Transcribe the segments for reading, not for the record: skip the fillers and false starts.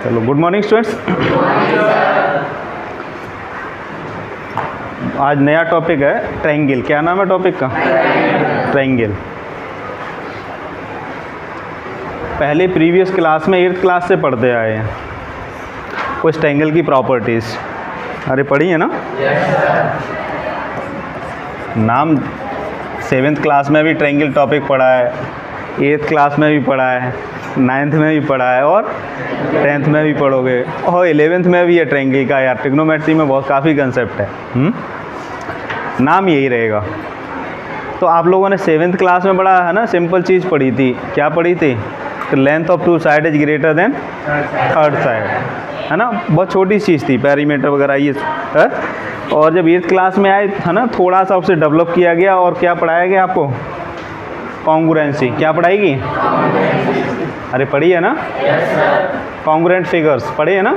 चलो, good morning students. आज नया टॉपिक है ट्रायंगल। क्या नाम है टॉपिक का? ट्रायंगल। पहले प्रीवियस क्लास में 8th क्लास से पढ़ते आए हैं कुछ ट्रायंगल की प्रॉपर्टीज़। अरे पढ़ी है ना? नाम 7th क्लास में भी ट्रायंगल टॉपिक पढ़ा है, 8th क्लास में भी पढ़ा है, 9th में भी पढ़ा है और 10th में भी पढ़ोगे और 11th में भी है ट्रायंगल का। यार ट्रिग्नोमेट्री में बहुत काफ़ी कंसेप्ट है। नाम यही रहेगा। तो आप लोगों ने 7th क्लास में पढ़ा है ना, सिंपल चीज़ पढ़ी थी। क्या पढ़ी थी? Length of 2 side is greater than 3rd side, है ना। बहुत छोटी चीज़ थी, पेरीमीटर वगैरह ये है। और जब 8th क्लास में आए है ना, थोड़ा सा उसे डेवलप किया गया और क्या पढ़ाया गया आपको? कॉन्ग्रुएंसी। क्या पढ़ाएगी? अरे पढ़ी है ना? कॉन्ग्रुएंट फिगर्स पढ़े है ना?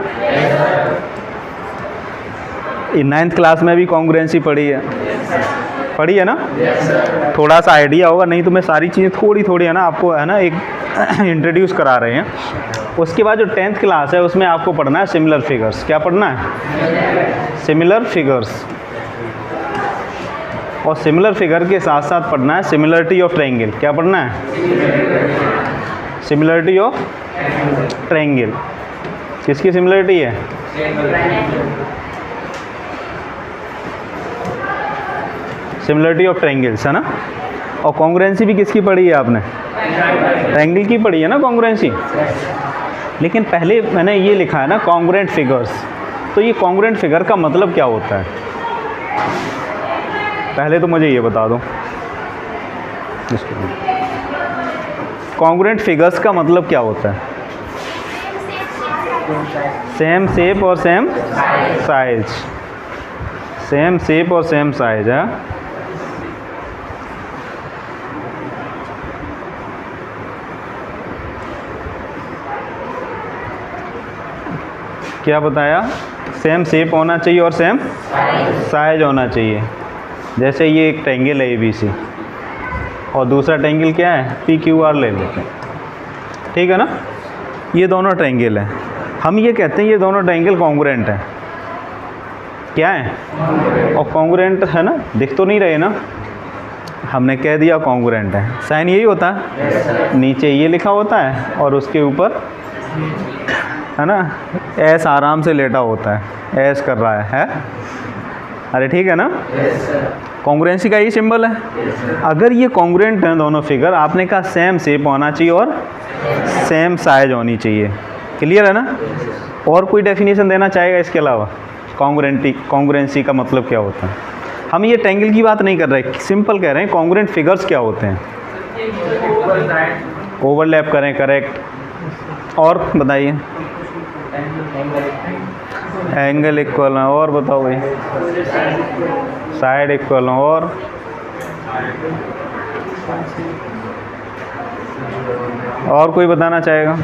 9th क्लास में भी कॉन्ग्रुएंसी पढ़ी है ना? थोड़ा सा आइडिया होगा, नहीं तो मैं सारी चीज़ें थोड़ी थोड़ी है ना आपको है ना एक इंट्रोड्यूस करा रहे हैं। उसके बाद जो 10th क्लास है उसमें आपको पढ़ना है सिमिलर फिगर्स। क्या पढ़ना है? Similar figures. और सिमिलर फिगर के साथ साथ पढ़ना है सिमिलरिटी ऑफ ट्रायंगल। क्या पढ़ना है? Similarity of triangle. किसकी सिमिलरिटी है? सिमिलरिटी ऑफ ट्रायंगल्स, है ना। और कॉन्ग्रुएंसी भी किसकी पढ़ी है आपने? ट्रायंगल की पढ़ी है ना कॉन्ग्रुएंसी। लेकिन पहले मैंने ये लिखा है ना कॉन्ग्रुएंट फिगर्स। तो ये कॉन्ग्रुएंट फिगर का मतलब क्या होता है? पहले तो मुझे ये बता दो, कॉन्ग्रुएंट फिगर्स का मतलब क्या होता है? सेम शेप और सेम साइज। सेम शेप और सेम साइज है। क्या बताया? सेम शेप होना चाहिए और सेम साइज होना चाहिए। जैसे ये एक ट्रायंगल है ABC और दूसरा ट्रायंगल क्या है? PQR ले लेते हैं, ठीक है ना। ये दोनों ट्रायंगल हैं। हम ये कहते हैं ये दोनों ट्रायंगल कॉन्ग्रुएंट हैं। क्या है? और कॉन्ग्रुएंट है ना, दिख तो नहीं रहे ना, हमने कह दिया कॉन्ग्रुएंट है। साइन यही होता है, नीचे ये लिखा होता है और उसके ऊपर है ना एस आराम से लेटा होता है, एस कर रहा है। अरे ठीक है ना। कॉन्ग्रुएंसी का ये सिंबल है। अगर ये कॉन्ग्रुएंट हैं दोनों फिगर, आपने कहा सेम शेप होना चाहिए और सेम साइज होनी चाहिए। क्लियर है ना? और कोई डेफिनेशन देना चाहेगा इसके अलावा? कॉन्ग्रुएंसी का मतलब क्या होता है? हम ये ट्रायंगल की बात नहीं कर रहे, सिंपल कह रहे हैं कॉन्ग्रुएंट फिगर्स क्या होते हैं। ओवरलैप करें, करेक्ट। और बताइए? एंगल इक्वल है। और बताओ भाई? साइड इक्वल है। और कोई बताना चाहेगा?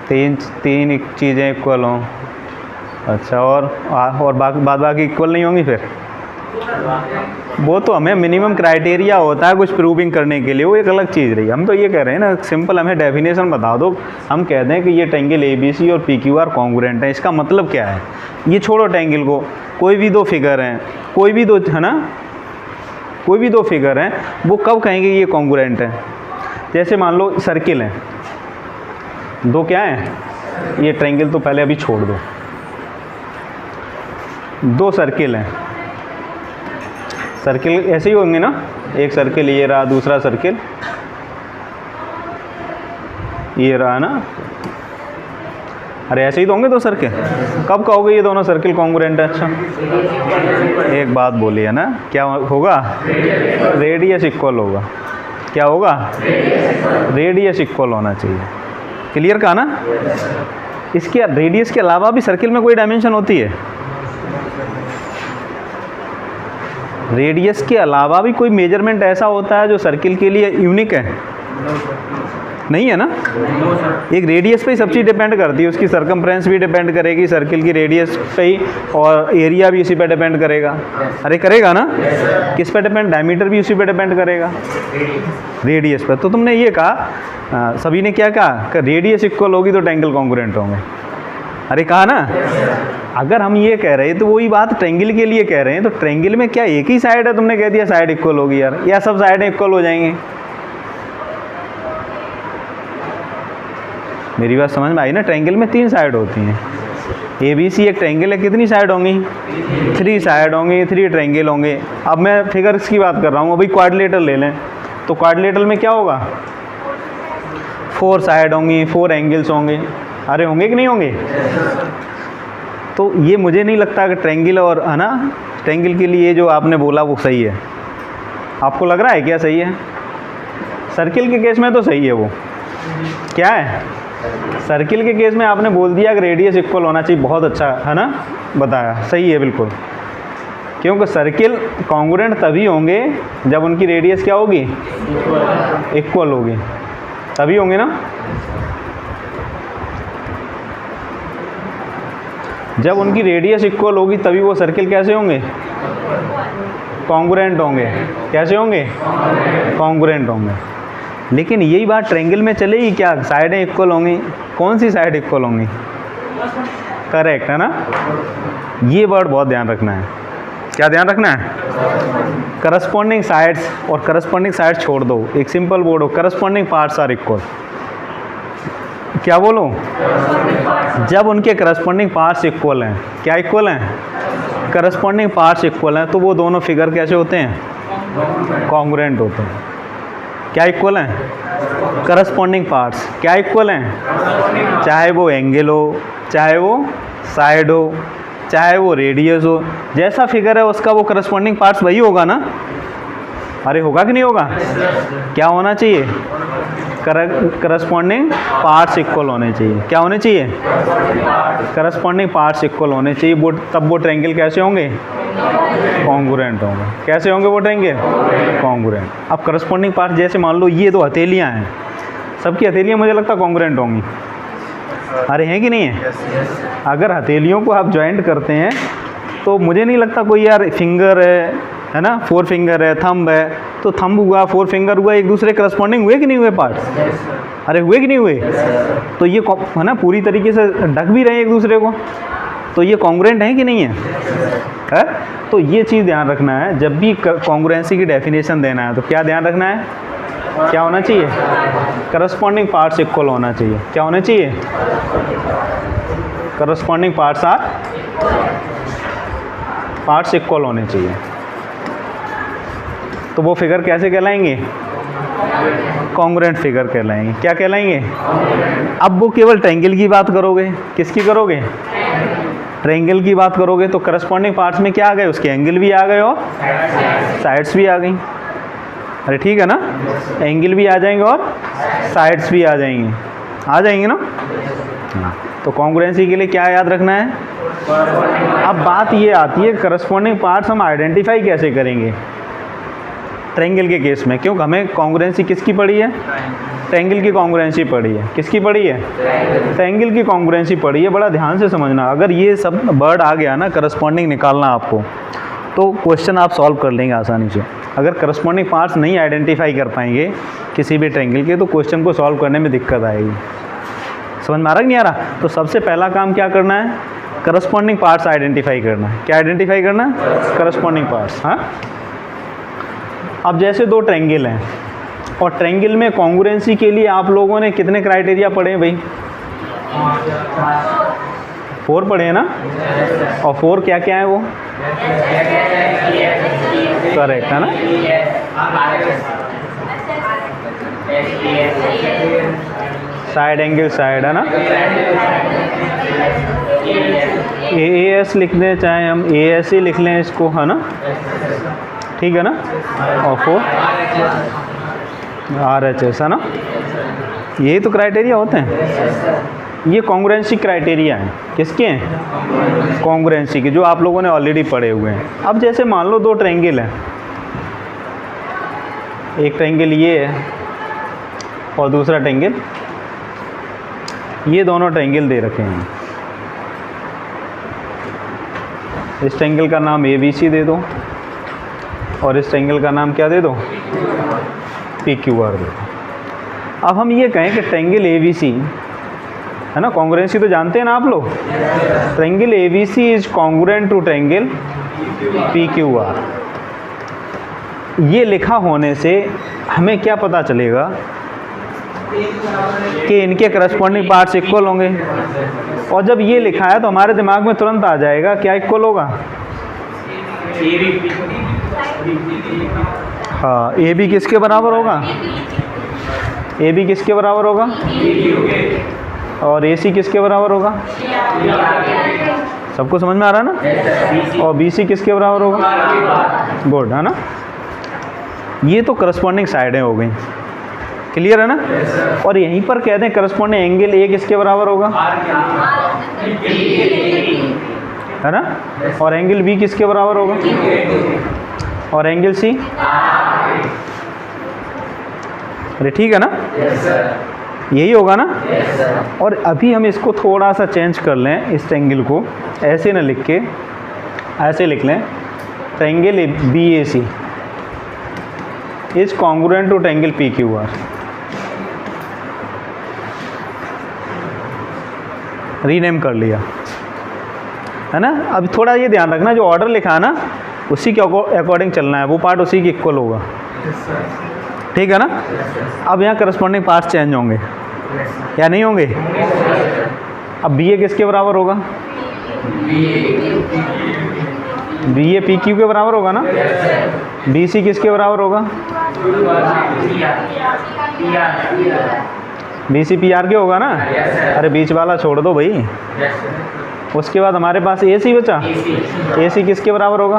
तीन चीज़ें इक्वल हों। अच्छा, और बाकी इक्वल नहीं होंगी फिर? वो तो हमें मिनिमम क्राइटेरिया होता है कुछ प्रूविंग करने के लिए, वो एक अलग चीज़ रही। हम तो ये कह रहे हैं ना, सिंपल हमें डेफिनेशन बता दो। हम कहते हैं कि ये ट्रायंगल ABC और PQR कॉन्ग्रुएंट है। इसका मतलब क्या है? ये छोड़ो ट्रायंगल को, कोई भी दो फिगर हैं, कोई भी दो है ना, कोई भी दो फिगर हैं, वो कब कहेंगे ये कॉन्ग्रुएंट है? जैसे मान लो सर्किल हैं दो, क्या है? ये ट्रायंगल तो पहले अभी छोड़ दो। दो सर्किल हैं, सर्किल ऐसे ही होंगे ना। एक सर्किल ये रहा, दूसरा सर्किल ये रहा ना। अरे ऐसे ही तो होंगे दो सर्किल। कब कहोगे ये दोनों सर्किल कॉन्ग्रुएंट है? अच्छा, एक बात बोलिए ना, क्या होगा? रेडियस इक्वल होगा। क्या होगा? रेडियस इक्वल होना चाहिए। क्लियर कहा ना? इसके रेडियस के अलावा भी सर्किल में कोई डायमेंशन होती है? रेडियस के अलावा भी कोई मेजरमेंट ऐसा होता है जो सर्किल के लिए यूनिक है? नहीं है ना। एक रेडियस पे ही सब चीज़ डिपेंड करती है, उसकी सरकमफ्रेंस भी डिपेंड करेगी सर्किल की रेडियस पे ही, और एरिया भी उसी पे डिपेंड करेगा। अरे करेगा ना। किस पे डिपेंड? डायमीटर भी उसी पे डिपेंड करेगा, रेडियस पे। तो तुमने ये कहा, सभी ने क्या कहा कि रेडियस इक्वल होगी तो ट्रायंगल कॉन्ग्रुएंट होंगे। अरे कहा ना। अगर हम ये कह रहे हैं तो वही बात ट्रायंगल के लिए कह रहे हैं, तो ट्रायंगल में क्या एक ही साइड है? तुमने कह दिया साइड इक्वल होगी यार, या सब साइडें इक्वल हो जाएंगे? मेरी बात समझ में आई ना। ट्रायंगल में 3 साइड होती हैं। ABC एक ट्रायंगल है, कितनी साइड होंगी? 3 साइड होंगी, 3 ट्रायंगल होंगे। अब मैं फिगर्स की बात कर रहा हूँ, अभी क्वाड्रिलेटरल ले लें, तो क्वाड्रिलेटरल में क्या होगा? 4 साइड होंगी, 4 एंगल्स होंगे। अरे होंगे कि नहीं होंगे? तो ये मुझे नहीं लगता कि ट्रायंगल और, है ना, ट्रायंगल के लिए जो आपने बोला वो सही है। आपको लग रहा है क्या सही है? सर्किल के केस में तो सही है। वो क्या है? सर्किल के केस में आपने बोल दिया कि रेडियस इक्वल होना चाहिए, बहुत अच्छा है ना, बताया, सही है बिल्कुल। क्योंकि सर्किल कॉन्ग्रुएंट तभी होंगे जब उनकी रेडियस क्या होगी? इक्वल होगी, तभी होंगे ना। जब उनकी रेडियस इक्वल होगी तभी वो सर्किल कैसे होंगे? कॉन्ग्रुएंट होंगे। कैसे होंगे? कॉन्ग्रुएंट होंगे। लेकिन यही बात ट्रायंगल में चलेगी क्या? साइडें इक्वल होंगी। कौन सी साइड इक्वल होंगी? करेक्ट है ना। ये वर्ड बहुत ध्यान रखना है। क्या ध्यान रखना है? करस्पॉन्डिंग साइड्स, और करस्पॉन्डिंग साइड्स छोड़ दो, एक सिंपल वर्ड हो, करस्पॉन्डिंग पार्ट्स आर इक्वल। क्या बोलो? जब उनके करस्पॉन्डिंग पार्ट्स इक्वल हैं, क्या इक्वल हैं? करस्पॉन्डिंग पार्ट्स इक्वल हैं, तो वो दोनों फिगर कैसे होते हैं? कॉन्ग्रुएंट होते हैं। क्या इक्वल हैं? Corresponding parts. क्या इक्वल हैं? चाहे वो एंगल हो, चाहे वो साइड हो, चाहे वो रेडियस हो, जैसा फिगर है उसका वो करस्पॉन्डिंग पार्ट्स वही होगा ना। अरे होगा कि नहीं होगा? क्या होना चाहिए? करस्पॉन्डिंग पार्ट्स इक्वल होने चाहिए। क्या होने चाहिए? करस्पॉन्डिंग पार्ट्स इक्वल होने चाहिए। वो तब वो ट्रायंगल कैसे होंगे? कॉन्ग्रुएंट होंगे। कैसे होंगे वो ट्रायंगल? कॉन्ग्रुएंट। अब करस्पॉन्डिंग पार्ट्स जैसे मान लो ये 2 हथेलियाँ हैं, सबकी हथेलियाँ मुझे लगता है कॉन्ग्रुएंट होंगी। अरे हैं कि नहीं है? अगर हथेलियों को आप ज्वाइंट करते हैं तो मुझे नहीं लगता कोई यार फिंगर है ना, 4 फिंगर है, थंब है, तो थंब हुआ, 4 फिंगर हुआ, एक दूसरे करस्पॉन्डिंग हुए कि नहीं हुए पार्ट्स? अरे हुए कि नहीं हुए? तो ये है ना पूरी तरीके से ढक भी रहे हैं एक दूसरे को, तो ये कॉन्ग्रुएंट है कि नहीं है? तो ये चीज़ ध्यान रखना है। जब भी कॉन्ग्रुएंसी की डेफिनेशन देना है तो क्या ध्यान रखना है? क्या होना चाहिए? करस्पॉन्डिंग पार्ट्स इक्वल होना चाहिए। क्या होना चाहिए? करस्पॉन्डिंग पार्ट्स इक्वल होने चाहिए। तो वो फिगर कैसे कहलाएंगे? कॉन्ग्रुएंट फिगर कहलाएंगे। क्या कहलाएंगे? अब वो केवल ट्रायंगल की बात करोगे, किसकी करोगे? ट्रायंगल की बात करोगे तो करस्पॉन्डिंग पार्ट्स में क्या आ गए? उसके एंगल भी आ गए और साइड्स भी आ गई। अरे ठीक है ना, एंगल भी आ जाएंगे और साइड्स भी आ जाएंगे, आ जाएंगे ना। तो कॉन्ग्रुएंसी के लिए क्या याद रखना है? अब बात ये आती है करस्पॉन्डिंग पार्ट्स हम आइडेंटिफाई कैसे करेंगे ट्रायंगल के केस में? क्योंकि हमें कॉन्ग्रुएंसी किसकी पड़ी है? ट्रायंगल की कॉन्ग्रुएंसी पड़ी है। किसकी पड़ी है? ट्रायंगल की कॉन्ग्रुएंसी पड़ी है। बड़ा ध्यान से समझना, अगर ये सब वर्ड आ गया ना, करस्पॉन्डिंग निकालना आपको, तो क्वेश्चन आप सॉल्व कर लेंगे आसानी से। अगर करस्पॉन्डिंग पार्ट्स नहीं आइडेंटिफाई कर पाएंगे किसी भी ट्रायंगल के, तो क्वेश्चन को सॉल्व करने में दिक्कत आएगी। समझ में आ रहा कि नहीं आ रहा? तो सबसे पहला काम क्या करना है? करस्पॉन्डिंग पार्ट्स आइडेंटिफाई करना है। क्या आइडेंटिफाई करना है? Corresponding parts. हाँ, अब जैसे 2 ट्रायंगल हैं और ट्रायंगल में कॉन्ग्रुएंसी के लिए आप लोगों ने कितने क्राइटेरिया पढ़े हैं भाई? 4 पढ़े हैं ना। और 4 क्या क्या है वो? करेक्ट है ना। साइड एंगल साइड है ना। AS लिख दें, चाहे हम AS ही लिख लें इसको, है ना, ठीक है ना। और 4 RHS है ना। यही तो क्राइटेरिया होते हैं। ये कॉन्ग्रुएंसी क्राइटेरिया हैं। किसके हैं? कॉन्ग्रुएंसी के, जो आप लोगों ने ऑलरेडी पढ़े हुए हैं। अब जैसे मान लो 2 ट्रायंगल हैं, एक ट्रायंगल ये है और दूसरा ट्रायंगल, ये दोनों ट्रायंगल दे रखे हैं। इस ट्रायंगल का नाम ABC दे दो और इस ट्रायंगल का नाम क्या दे दो, PQR दे दो। अब हम ये कहें कि ट्रायंगल ABC है ना, कॉन्ग्रुएंसी तो जानते हैं ना आप लोग, triangle ABC is congruent to triangle PQR। ये लिखा होने से हमें क्या पता चलेगा कि इनके करस्पॉन्डिंग पार्ट्स इक्वल होंगे। और जब ये लिखा है तो हमारे दिमाग में तुरंत आ जाएगा क्या इक्वल होगा, हाँ AB किसके बराबर होगा, AB किसके बराबर होगा और AC किसके बराबर होगा। सबको समझ में आ रहा है ना। और BC किसके बराबर होगा, गुड है ना। ये तो करस्पॉन्डिंग साइडें हो गई, क्लियर है ना। और यहीं पर कहते हैं करस्पॉन्डिंग एंगल A किसके बराबर होगा, है ना। और एंगल B किसके बराबर होगा, और एंगल C, अरे ठीक है ना, यही होगा ना। और अभी हम इसको थोड़ा सा चेंज कर लें, इस ट्रायंगल को ऐसे न लिख के ऐसे लिख लें, triangle BAC is congruent to triangle PQR। Rename कर लिया है ना। अब थोड़ा ये ध्यान रखना, जो ऑर्डर लिखा है ना उसी के अकॉर्डिंग चलना है, वो पार्ट उसी के इक्वल होगा, ठीक है ना। अब यहाँ करस्पॉन्डिंग पार्ट्स चेंज होंगे या नहीं होंगे। अब BA किसके बराबर होगा, BA PQ के बराबर होगा ना। BC किसके बराबर होगा, BC PR के होगा ना। अरे बीच वाला छोड़ दो भाई। उसके बाद हमारे पास AC बचा, AC किसके बराबर होगा,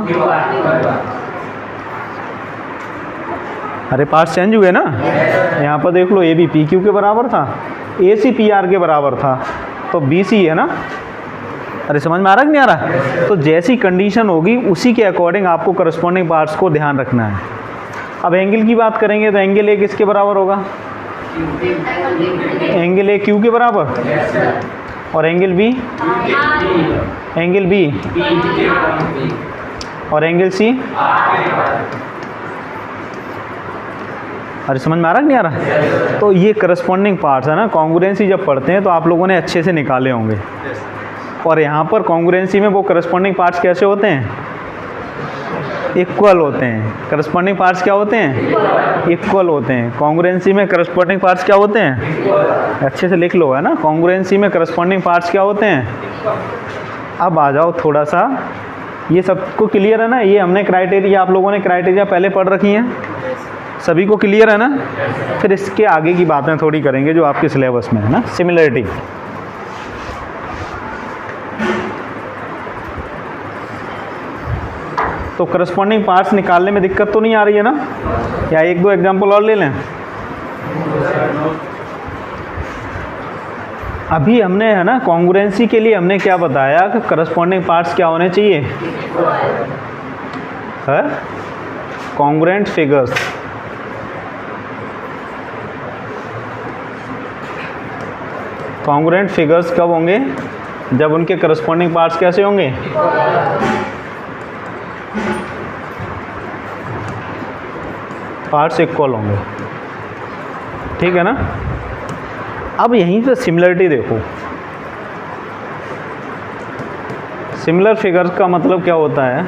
अरे पार्ट्स चेंज हुए ना। यहाँ पर देख लो AB PQ के बराबर था, AC PR के बराबर था, तो BC है ना। अरे समझ में आ रहा कि नहीं आ रहा। तो जैसी कंडीशन होगी उसी के अकॉर्डिंग आपको करस्पॉन्डिंग पार्ट्स को ध्यान रखना है। अब एंगल की बात करेंगे तो एंगल A किसके बराबर होगा, एंगल A Q के बराबर, और एंगल B, एंगल B और एंगल C। अरे समझ में आ रहा कि नहीं आ रहा। तो ये करस्पॉन्डिंग पार्ट्स है ना, कॉन्ग्रुएंसी जब पढ़ते हैं तो आप लोगों ने अच्छे से निकाले होंगे। और यहाँ पर कॉन्ग्रुएंसी में वो करस्पॉन्डिंग पार्ट्स कैसे होते हैं, इक्वल होते हैं। करस्पॉन्डिंग पार्ट्स क्या होते हैं, इक्वल होते हैं। कॉन्ग्रुएंसी में करस्पॉन्डिंग पार्ट्स क्या होते हैं, अच्छे से लिख लो है ना। कॉन्ग्रुएंसी में करस्पॉन्डिंग पार्ट्स क्या होते हैं। अब आ जाओ थोड़ा सा, ये सबको क्लियर है ना। ये हमने क्राइटेरिया, आप लोगों ने क्राइटेरिया पहले पढ़ रखी हैं, सभी को क्लियर है ना। फिर इसके आगे की बातें थोड़ी करेंगे जो आपके सिलेबस में है ना। सिमिलरिटी, तो करस्पॉन्डिंग पार्ट्स निकालने में दिक्कत तो नहीं आ रही है ना। या एक दो एग्जांपल और ले लें। अभी हमने है ना कॉन्ग्रुएंसी के लिए हमने क्या बताया कि करस्पॉन्डिंग पार्ट्स क्या होने चाहिए, है कॉन्ग्रुएंट फिगर्स। कॉन्ग्रुएंट फिगर्स कब होंगे, जब उनके करस्पॉन्डिंग पार्ट्स कैसे होंगे, पार्ट्स इक्वल होंगे, ठीक है ना। अब यहीं पे सिमिलरिटी देखो। सिमिलर फिगर्स का मतलब क्या होता है,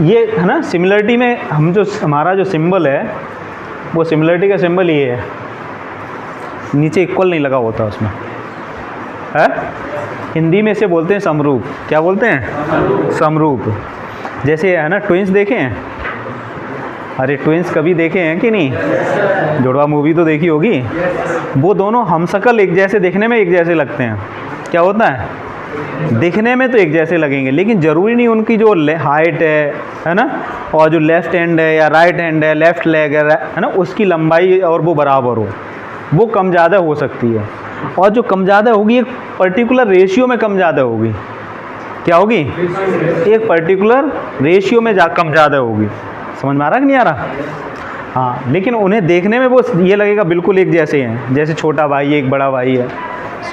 ये है ना सिमिलरिटी में हम जो हमारा जो सिंबल है वो सिमिलरिटी का सिंबल ये है, नीचे इक्वल नहीं लगा होता उसमें, है। हिंदी में इसे बोलते हैं समरूप। क्या बोलते हैं, समरूप। जैसे है ना ट्विंस देखे हैं, अरे ट्विंस कभी देखे हैं कि नहीं, जुड़वा मूवी तो देखी होगी। वो दोनों हमशक्ल एक जैसे दिखने में एक जैसे लगते हैं। क्या होता है, दिखने में तो एक जैसे लगेंगे लेकिन ज़रूरी नहीं उनकी जो हाइट है ना, और जो लेफ़्ट हैंड है या राइट हैंड है, लेफ़्ट लेग है ना, उसकी लंबाई और वो बराबर हो। वो कम ज़्यादा हो सकती है, और जो कम ज़्यादा होगी एक पर्टिकुलर रेशियो में कम ज़्यादा होगी। क्या होगी, एक पर्टिकुलर रेशियो में कम ज़्यादा होगी। समझ में आ रहा कि नहीं आ रहा। हाँ, लेकिन उन्हें देखने में वो ये लगेगा बिल्कुल एक जैसे हैं, जैसे छोटा भाई है एक बड़ा भाई है,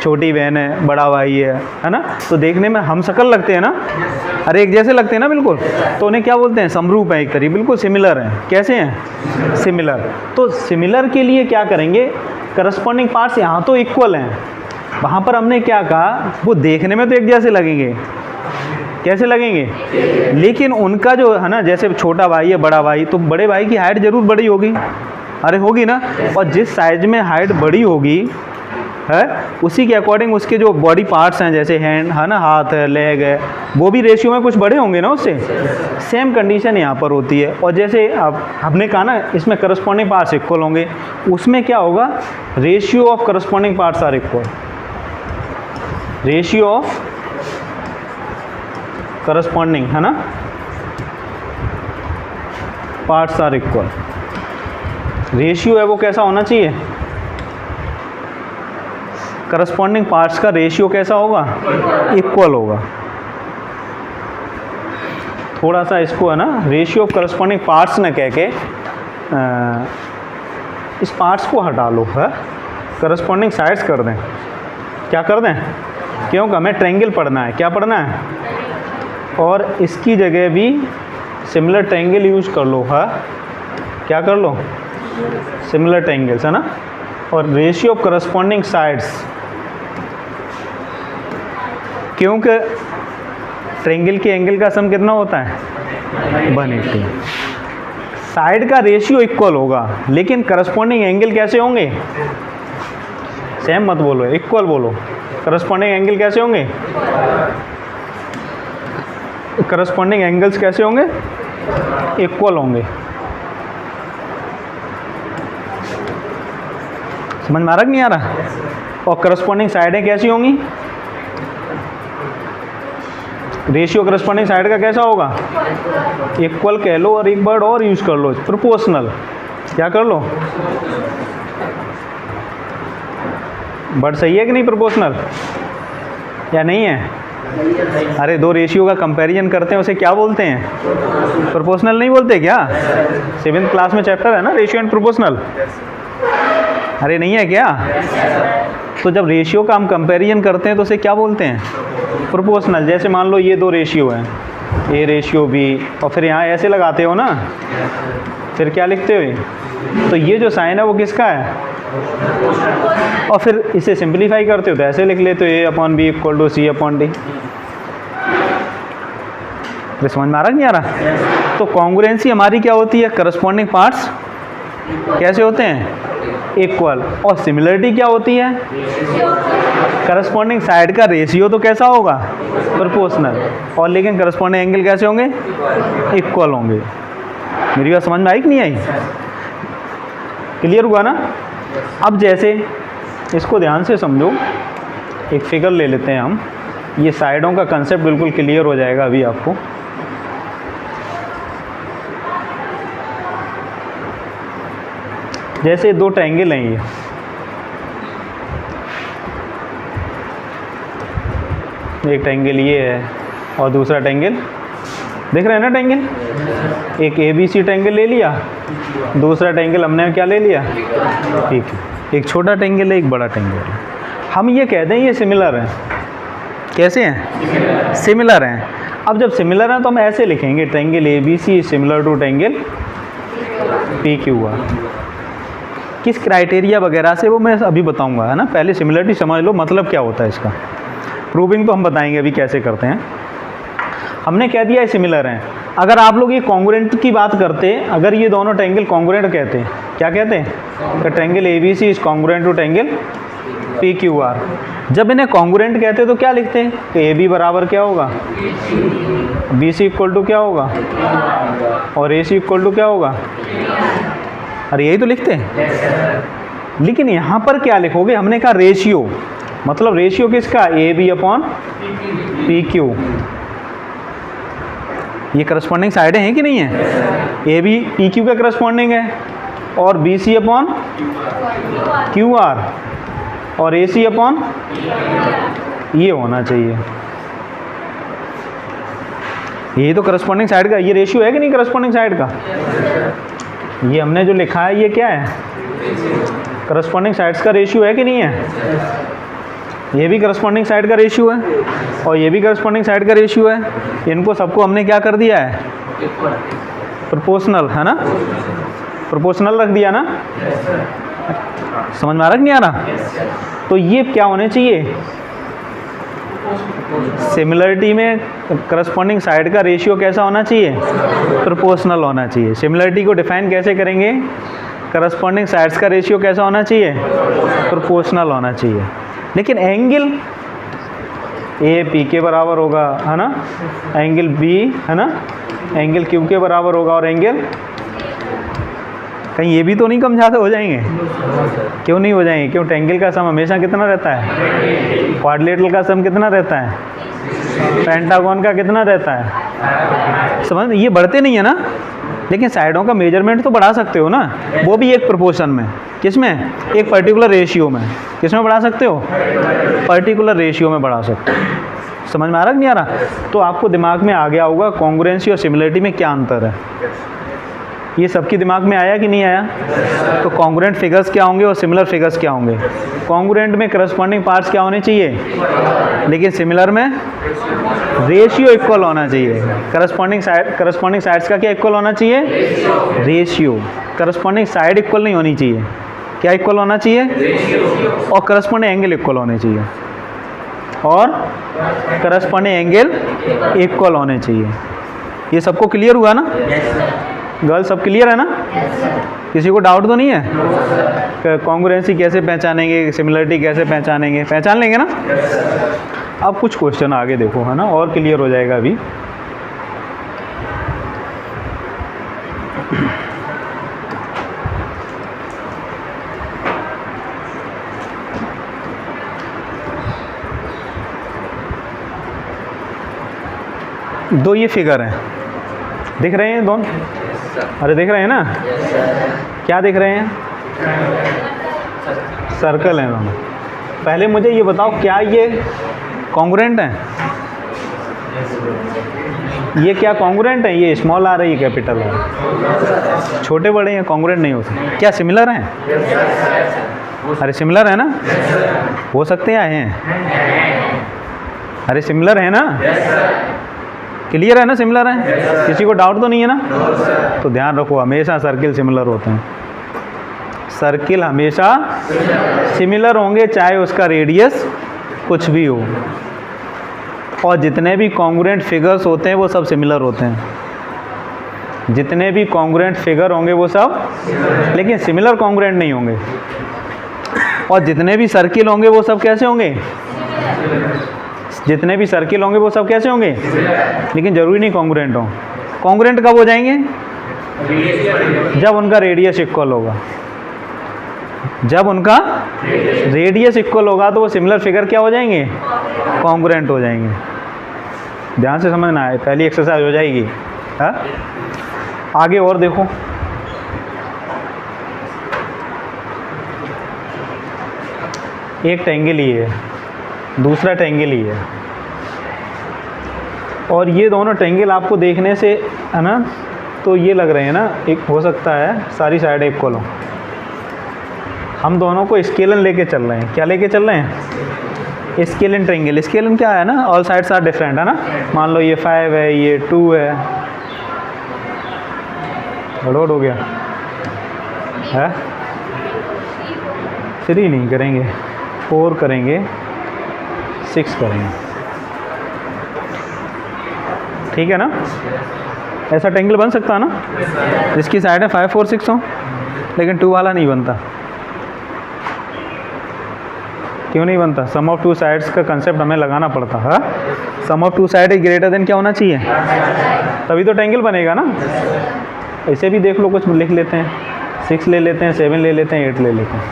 छोटी बहन है बड़ा भाई है ना, तो देखने में हम शक्ल लगते हैं ना, अरे एक जैसे लगते हैं ना बिल्कुल, तो उन्हें क्या बोलते हैं, समरूप है एक तरीके, बिल्कुल सिमिलर हैं। कैसे हैं, सिमिलर। तो सिमिलर के लिए क्या करेंगे, करस्पॉन्डिंग पार्ट्स यहाँ तो इक्वल हैं, वहाँ पर हमने क्या कहा, वो देखने में तो एक जैसे लगेंगे, कैसे लगेंगे, लेकिन उनका जो है ना, जैसे छोटा भाई है बड़ा भाई, तो बड़े भाई की हाइट ज़रूर बड़ी होगी, अरे होगी ना, और जिस साइज में हाइट बड़ी होगी है उसी के अकॉर्डिंग उसके जो बॉडी पार्ट्स हैं, जैसे हैंड है ना, हाथ है, लेग है, वो भी रेशियो में कुछ बड़े होंगे ना उससे। सेम कंडीशन यहाँ पर होती है। और जैसे अब हमने कहा ना, इसमें करस्पॉन्डिंग पार्ट्स इक्वल होंगे, उसमें क्या होगा, ratio of corresponding parts are equal, ratio of corresponding है ना पार्ट्स आर इक्वल। रेशियो है वो कैसा होना चाहिए, करस्पॉन्डिंग पार्ट्स का रेशियो कैसा होगा, इक्वल होगा। थोड़ा सा इसको है ना, रेशियो ऑफ करस्पॉन्डिंग पार्ट्स न कह के इस पार्ट्स को हटा लो, है करस्पॉन्डिंग साइड्स कर दें। क्या कर दें, क्योंकि हमें ट्रायंगल पढ़ना है, क्या पढ़ना है, और इसकी जगह भी सिमिलर ट्रायंगल यूज कर लो, है क्या कर लो, सिमिलर ट्रायंगल्स है ना। और रेशियो ऑफ करस्पॉन्डिंग साइड्स, क्योंकि ट्रायंगल के एंगल का सम कितना होता है, 180। साइड का रेशियो इक्वल होगा, लेकिन करस्पॉन्डिंग एंगल कैसे होंगे, सेम मत बोलो, इक्वल बोलो। करस्पॉन्डिंग एंगल कैसे होंगे, करस्पॉन्डिंग एंगल्स कैसे होंगे, इक्वल होंगे। समझ में आ रहा कि नहीं आ रहा। और करस्पॉन्डिंग साइडें कैसी होंगी, रेशियो करस्पॉन्डिंग साइड का कैसा होगा, इक्वल कह लो, और एक वर्ड और यूज कर लो, प्रोपोर्शनल। क्या कर लो, वर्ड सही है कि नहीं, प्रोपोर्शनल या नहीं है। अरे दो रेशियो का कंपैरिजन करते हैं उसे क्या बोलते हैं, प्रोपोर्शनल नहीं बोलते क्या, 7th क्लास में चैप्टर है ना, रेशियो एंड प्रोपोर्शनल। अरे नहीं है क्या, तो जब रेशियो का हम कंपैरिजन करते हैं तो उसे क्या बोलते हैं, प्रोपोर्शनल। जैसे मान लो ये दो रेशियो हैं, ए रेशियो बी, और फिर यहाँ ऐसे लगाते हो ना, फिर क्या लिखते हो, तो ये जो साइन है वो किसका है, और फिर इसे सिंपलीफाई करते हो तो ऐसे लिख लेते हो, A upon B equal to C upon D. समझ में आ रहा कि नहीं आ रहा। तो कॉन्ग्रुएंसी हमारी क्या होती है, करस्पॉन्डिंग पार्ट्स कैसे होते हैं, इक्वल। और सिमिलरिटी क्या होती है, करस्पॉन्डिंग साइड का रेशियो तो कैसा होगा, प्रोपोर्शनल, और लेकिन करस्पॉन्डिंग एंगल कैसे होंगे, इक्वल होंगे। मेरी बात समझ में आई कि नहीं आई, क्लियर हुआ ना। अब जैसे इसको ध्यान से समझो, एक फिगर ले लेते हैं हम, ये साइडों का कंसेप्ट बिल्कुल क्लियर हो जाएगा अभी आपको। जैसे दो ट्रायंगल हैं, ये एक ट्रायंगल ये है और दूसरा ट्रायंगल, देख रहे हैं ना ट्रायंगल, एक ABC ट्रायंगल ले लिया, दूसरा ट्रायंगल हमने क्या ले लिया, ठीक है, एक छोटा ट्रायंगल है एक बड़ा ट्रायंगल है। हम ये कहते हैं ये सिमिलर हैं, कैसे हैं, सिमिलर हैं। अब जब सिमिलर हैं तो हम ऐसे लिखेंगे, triangle ABC similar to triangle PQR। किस क्राइटेरिया वगैरह से वो मैं अभी बताऊंगा, है ना। पहले सिमिलरिटी समझ लो, मतलब क्या होता है इसका, प्रूविंग तो हम बताएंगे अभी कैसे करते हैं। हमने कह दिया है सिमिलर हैं। अगर आप लोग ये कॉन्ग्रुएंट की बात करते, अगर ये दोनों ट्रायंगल कॉन्ग्रुएंट कहते हैं, क्या कहते हैं, तो triangle ABC is congruent to triangle PQR। जब इन्हें कॉन्ग्रुएंट कहते हैं तो क्या लिखते हैं, तो AB बराबर क्या होगा, BC इक्वल टू क्या होगा, और AC इक्वल टू क्या होगा, अरे यही तो लिखते हैं। लेकिन यहाँ पर क्या लिखोगे, हमने कहा रेशियो, मतलब रेशियो किसका, AB अपॉन PQ। ये करस्पॉन्डिंग साइडें हैं कि नहीं है, AB PQ का करस्पॉन्डिंग है, और BC अपॉन QR, और AC अपॉन ये होना चाहिए। यही तो करस्पॉन्डिंग साइड का ये रेशियो है कि नहीं, करस्पॉन्डिंग साइड का। ये हमने जो लिखा है ये क्या है, करस्पॉन्डिंग साइड्स का रेशियो है कि नहीं है? ये भी करस्पॉन्डिंग साइड का रेशियो है और ये भी करस्पॉन्डिंग साइड का रेशियो है। इनको सबको हमने क्या कर दिया है, प्रोपोर्शनल, है ना, प्रोपोर्शनल रख दिया ना। समझ में आ रहा कि नहीं आ रहा? तो ये क्या होने चाहिए, सिमिलरिटी में करस्पॉन्डिंग साइड का रेशियो कैसा होना चाहिए, प्रोपोर्शनल होना चाहिए। सिमिलरिटी को डिफाइन कैसे करेंगे, करस्पॉन्डिंग साइड्स का रेशियो कैसा होना चाहिए, प्रोपोर्शनल होना चाहिए। लेकिन एंगल ए पी के बराबर होगा, है ना, एंगल बी, है ना, एंगल क्यू के बराबर होगा, और एंगल कहीं ये भी तो नहीं कम ज़्यादा हो जाएंगे? क्यों नहीं हो जाएंगे? क्यों? ट्रायंगल का सम हमेशा कितना रहता है, क्वाड्रिलेटरल का सम कितना रहता है, पेंटागन का कितना रहता है। समझ, ये बढ़ते नहीं है ना, लेकिन साइडों का मेजरमेंट तो बढ़ा सकते हो ना, वो भी एक प्रोपोर्शन में। किसमें? एक पर्टिकुलर रेशियो में। किसमें बढ़ा सकते हो? पर्टिकुलर रेशियो में बढ़ा सकते हो। समझ में आ रहा कि नहीं आ रहा? तो आपको दिमाग में आ गया होगा कॉन्ग्रुएंसी और सिमिलरिटी में क्या अंतर है। ये सबकी दिमाग में आया कि नहीं आया? तो कॉन्ग्रुएंट फिगर्स क्या होंगे और सिमिलर फिगर्स क्या होंगे? कॉन्ग्रुएंट में करस्पॉन्डिंग पार्ट्स क्या होने चाहिए, लेकिन सिमिलर में रेशियो इक्वल होना चाहिए। करस्पॉन्डिंग साइड्स का क्या इक्वल होना चाहिए, रेशियो। करस्पॉन्डिंग साइड इक्वल नहीं होनी चाहिए, क्या इक्वल होना चाहिए, और करस्पॉन्डिंग एंगल इक्वल होने चाहिए, और करस्पॉन्डिंग एंगल इक्वल होने चाहिए। ये सबको क्लियर हुआ ना? गर्ल सब क्लियर है ना? किसी को डाउट तो नहीं है? कॉन्ग्रुएंसी कैसे पहचानेंगे, सिमिलरिटी कैसे पहचानेंगे, पहचान लेंगे ना? अब कुछ क्वेश्चन आगे देखो, है ना, और क्लियर हो जाएगा अभी। दो ये फिगर हैं, दिख रहे हैं दोनों? अरे दिख रहे हैं ना? क्या दिख रहे हैं? सर्कल हैं दोनों। पहले मुझे ये बताओ, क्या ये कॉन्ग्रुएंट हैं? ये क्या कॉन्ग्रुएंट है? ये स्मॉल आ रही है, कैपिटल है, छोटे बड़े हैं, कॉन्ग्रुएंट नहीं हो सकते। क्या सिमिलर हैं? अरे सिमिलर है ना? हो सकते हैं? अरे सिमिलर है ना? क्लियर है ना? सिमिलर है, किसी को डाउट तो नहीं है ना? तो ध्यान रखो, हमेशा सर्किल सिमिलर होते हैं। सर्किल हमेशा सिमिलर होंगे, चाहे उसका रेडियस कुछ भी हो। और जितने भी कॉन्ग्रुएंट फिगर्स होते हैं वो सब सिमिलर होते हैं। जितने भी कॉन्ग्रुएंट फिगर होंगे वो सब, लेकिन सिमिलर कॉन्ग्रुएंट नहीं होंगे। और जितने भी सर्किल होंगे वो सब कैसे होंगे? जितने भी सर्किल होंगे वो सब कैसे होंगे? लेकिन जरूरी नहीं कॉन्ग्रुएंट हो। कॉन्ग्रुएंट कब हो जाएंगे? जब उनका रेडियस इक्वल होगा। जब उनका रेडियस इक्वल होगा तो वो सिमिलर फिगर क्या हो जाएंगे? कॉन्ग्रुएंट हो जाएंगे। ध्यान से समझना है, पहली एक्सरसाइज हो जाएगी। हाँ, आगे और देखो। एक ट्रायंगल ही है, दूसरा ट्रायंगल ही है, और ये दोनों ट्रायंगल आपको देखने से, है ना, तो ये लग रहे हैं ना, एक हो सकता है सारी साइड इक्वल हो। हम दोनों को स्केलन लेके चल रहे हैं। क्या लेके चल रहे हैं? Scalene triangle. स्केलन क्या है ना, ऑल साइड्स आर डिफरेंट, है ना। मान लो ये 5 है, ये 2 है, गड़बड़ हो गया है। 3 नहीं करेंगे, 4 करेंगे, 6 करेंगे, ठीक है ना। ऐसा ट्रायंगल बन सकता है ना, जिसकी साइड है 5, 4, 6 हो, लेकिन 2 वाला नहीं बनता। क्यों नहीं बनता? सम ऑफ 2 साइड्स का कंसेप्ट हमें लगाना पड़ता है। सम ऑफ 2 साइड ग्रेटर देन क्या होना चाहिए, तभी तो ट्रायंगल बनेगा ना। ऐसे भी देख लो, कुछ लिख लेते हैं, 6 ले लेते हैं, 7 ले लेते हैं, 8 ले लेते हैं,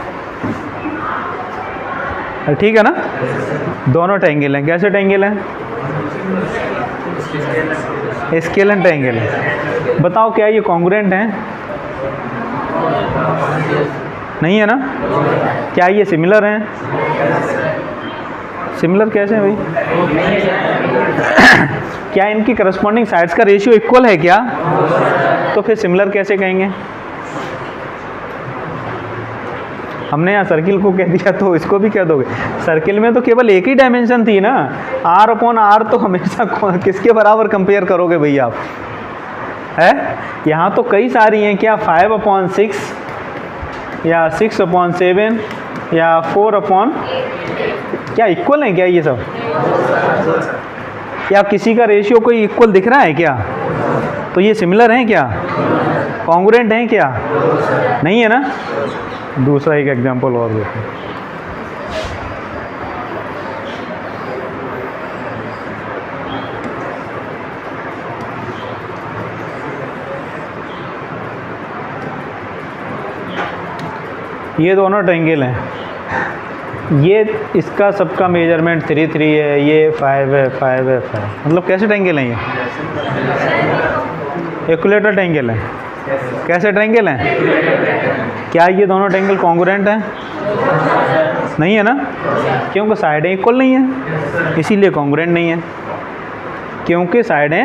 ठीक है ना। दोनों ट्रायंगल हैं। कैसे ट्रायंगल हैं? स्केलन ट्रायंगल है। बताओ क्या ये कॉन्ग्रुएंट हैं? नहीं है ना। क्या ये सिमिलर हैं? सिमिलर कैसे हैं भाई? क्या इनकी करस्पॉन्डिंग साइड्स का रेशियो इक्वल है क्या? तो फिर सिमिलर कैसे कहेंगे? हमने यहाँ सर्किल को कह दिया तो इसको भी कह दोगे। सर्किल में तो केवल एक ही डायमेंशन थी ना, आर अपॉन आर, तो हमेशा किसके बराबर कंपेयर करोगे भैया आप, है? यहाँ तो कई सारी हैं, क्या 5/6 या 6/7 या 4 क्या इक्वल है क्या ये सब? क्या किसी का रेशियो कोई इक्वल दिख रहा है क्या? तो ये सिमिलर हैं क्या? कॉन्ग्रुएंट हैं क्या? नहीं है ना। दूसरा एक एग्जांपल और देखो, ये दोनों ट्रायंगल हैं, ये इसका सबका मेजरमेंट 3 3 है, ये 5 है, 5 है, 5, मतलब कैसे ट्रायंगल हैं ये? इक्विलेटरल ट्रायंगल है। कैसे ट्रायंगल हैं? क्या ये दोनों ट्रायंगल कॉन्ग्रुएंट हैं? नहीं है ना, क्योंकि साइडें इक्वल नहीं है, इसीलिए कॉन्ग्रुएंट नहीं है। क्योंकि साइडें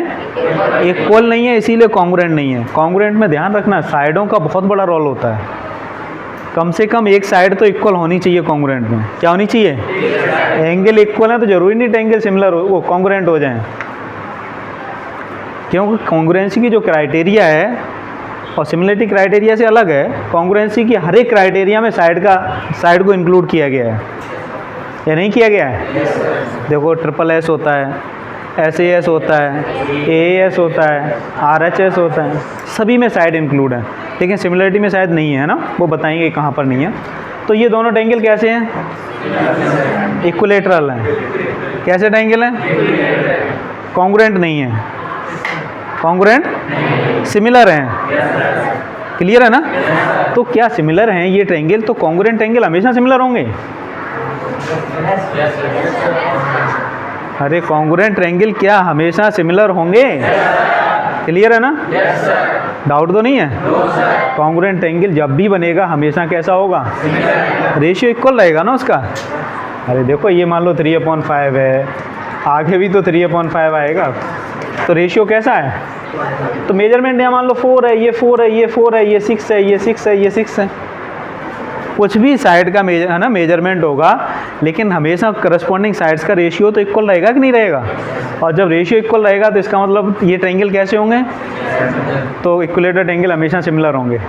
इक्वल नहीं है इसीलिए कॉन्ग्रुएंट नहीं है। कॉन्ग्रुएंट में ध्यान रखना, साइडों का बहुत बड़ा रोल होता है। कम से कम एक साइड तो इक्वल होनी चाहिए कॉन्ग्रुएंट में। क्या होनी चाहिए? एंगल इक्वल है तो जरूरी नहीं एंगल सिमिलर हो, वो कॉन्ग्रुएंट हो जाएं। क्योंकि कॉन्ग्रुएंसी की जो क्राइटेरिया है और सिमिलरिटी क्राइटेरिया से अलग है। कॉन्ग्रुएंसी की हर एक क्राइटेरिया में साइड को इंक्लूड किया गया है या नहीं किया गया है? देखो SSS होता है, SAS होता है, AAS होता है, RHS होता है, सभी में साइड इंक्लूड है, लेकिन सिमिलरिटी में शायद नहीं है ना, वो बताएंगे कहाँ पर नहीं है। तो ये दोनों ट्रायंगल कैसे हैं? इक्विलेटरल हैं। कैसे ट्रायंगल हैं? कॉन्ग्रुएंट नहीं है, कॉन्ग्रुएंट सिमिलर हैं। क्लियर है ना? तो क्या सिमिलर हैं ये ट्रायंगल, तो कॉन्ग्रुएंट ट्रायंगल हमेशा सिमिलर होंगे? अरे कॉन्ग्रुएंट ट्रायंगल क्या हमेशा सिमिलर होंगे? क्लियर है ना? डाउट तो नहीं है? कॉन्ग्रुएंट ट्रायंगल जब भी बनेगा हमेशा कैसा होगा? रेशियो इक्वल रहेगा ना उसका। अरे देखो ये मान लो 3/5 है, आगे भी तो 3/5 आएगा, तो रेशियो कैसा है? तो मेजरमेंट यहाँ मान लो 4 है, ये 4 है, ये 4 है, ये 6 है, ये 6 है, ये 6 है। कुछ भी साइड का है ना मेजरमेंट होगा, लेकिन हमेशा करस्पॉन्डिंग साइड्स का रेशियो तो इक्वल रहेगा कि नहीं रहेगा? और जब रेशियो इक्वल रहेगा तो इसका मतलब ये ट्रायंगल कैसे होंगे? तो इक्विलेटरल ट्रायंगल हमेशा सिमिलर होंगे।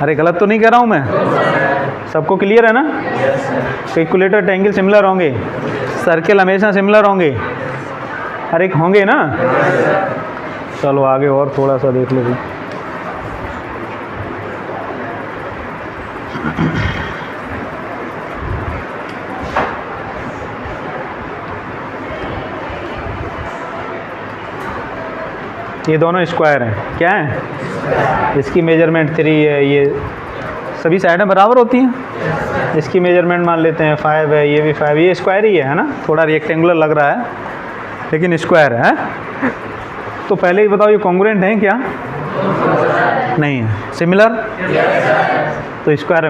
अरे गलत तो नहीं कह रहा हूँ मैं? सबको क्लियर है ना? तो इक्विलेटरल ट्रायंगल सिमिलर होंगे, सर्किल हमेशा सिमिलर होंगे। अरे होंगे ना? चलो आगे और थोड़ा सा देख लो भाई। ये दोनों स्क्वायर हैं, क्या है? इसकी मेजरमेंट 3 है, ये सभी साइडें बराबर होती हैं। इसकी मेजरमेंट मान लेते हैं 5 है, ये भी 5, ये स्क्वायर ही है ना, थोड़ा रेक्टेंगुलर लग रहा है लेकिन स्क्वायर है। तो पहले ही बताओ ये कॉन्ग्रुएंट हैं क्या? नहीं है। सिमिलर? तो स्क्वायर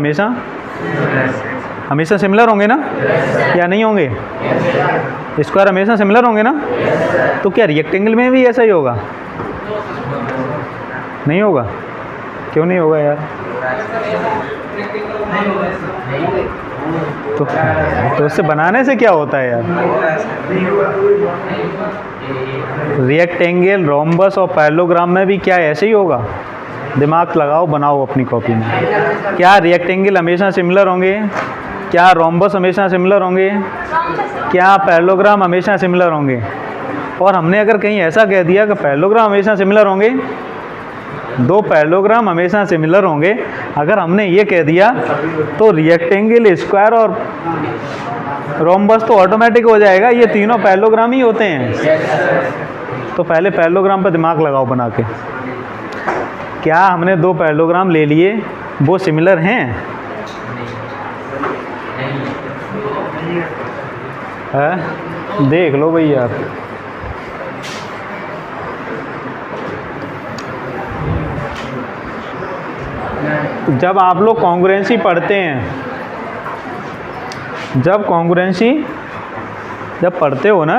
हमेशा सिमिलर होंगे ना, या नहीं होंगे? स्क्वायर हमेशा सिमिलर होंगे ना। तो क्या रेक्टेंगल में भी ऐसा ही होगा? नहीं होगा। क्यों नहीं होगा यार? तो उससे बनाने से क्या होता है यार? रेक्टेंगल, रोम्बस और पैरेललोग्राम में भी क्या ऐसे ही होगा? दिमाग लगाओ, बनाओ अपनी कॉपी में। क्या रेक्टेंगल हमेशा सिमिलर होंगे? क्या रोम्बस हमेशा सिमिलर होंगे? क्या पैरेललोग्राम हमेशा सिमिलर होंगे? और हमने अगर कहीं ऐसा कह दिया कि पैरेललोग्राम हमेशा सिमिलर होंगे, दो पैरेललोग्राम हमेशा सिमिलर होंगे, अगर हमने ये कह दिया तो रेक्टेंगल, स्क्वायर और रोम्बस तो ऑटोमेटिक हो जाएगा, ये तीनों पैरेललोग्राम ही होते हैं। तो पहले पैरेललोग्राम पर दिमाग लगाओ बना के। क्या हमने दो पैरेललोग्राम ले लिए, वो सिमिलर हैं? है? देख लो भाई यार। जब आप लोग कॉन्ग्रुएंसी पढ़ते हैं, जब पढ़ते हो ना,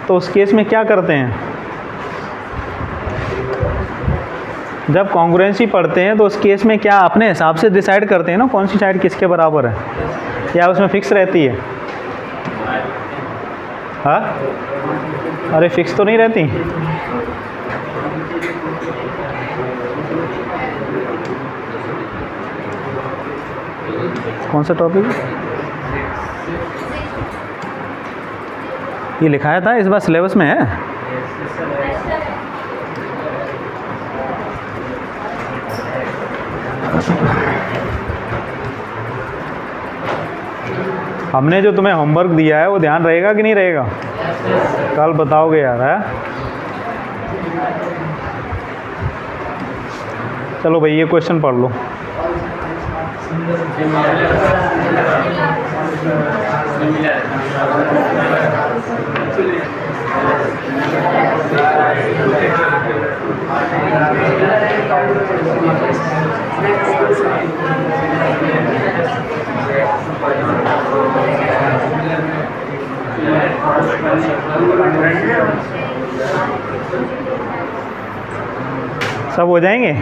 तो उस केस में क्या करते हैं? जब कॉन्ग्रुएंसी पढ़ते हैं तो उस केस में क्या अपने हिसाब से डिसाइड करते हैं ना कौन सी साइड किसके बराबर है, या उसमें फिक्स रहती है? हाँ, अरे फिक्स तो नहीं रहती। कौन सा टॉपिक? ये लिखाया था इस बार सिलेबस में है? हमने जो तुम्हें होमवर्क दिया है वो ध्यान रहेगा कि नहीं रहेगा? कल बताओगे यार, है? चलो भाई ये क्वेश्चन पढ़ लो। सब हो जाएंगे?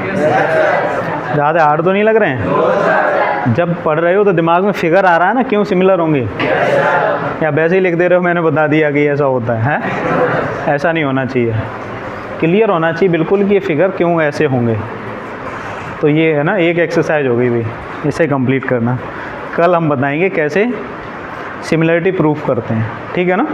ज़्यादा हार्ड तो नहीं लग रहे हैं? जब पढ़ रहे हो तो दिमाग में फिगर आ रहा है ना क्यों सिमिलर होंगे, या वैसे ही लिख दे रहे हो मैंने बता दिया कि ऐसा होता है? ऐसा नहीं होना चाहिए, क्लियर होना चाहिए बिल्कुल कि ये फिगर क्यों ऐसे होंगे। तो ये है ना एक एक्सरसाइज हो गई भाई, इसे कंप्लीट करना। कल हम बताएंगे कैसे सिमिलरिटी प्रूफ करते हैं, ठीक है ना?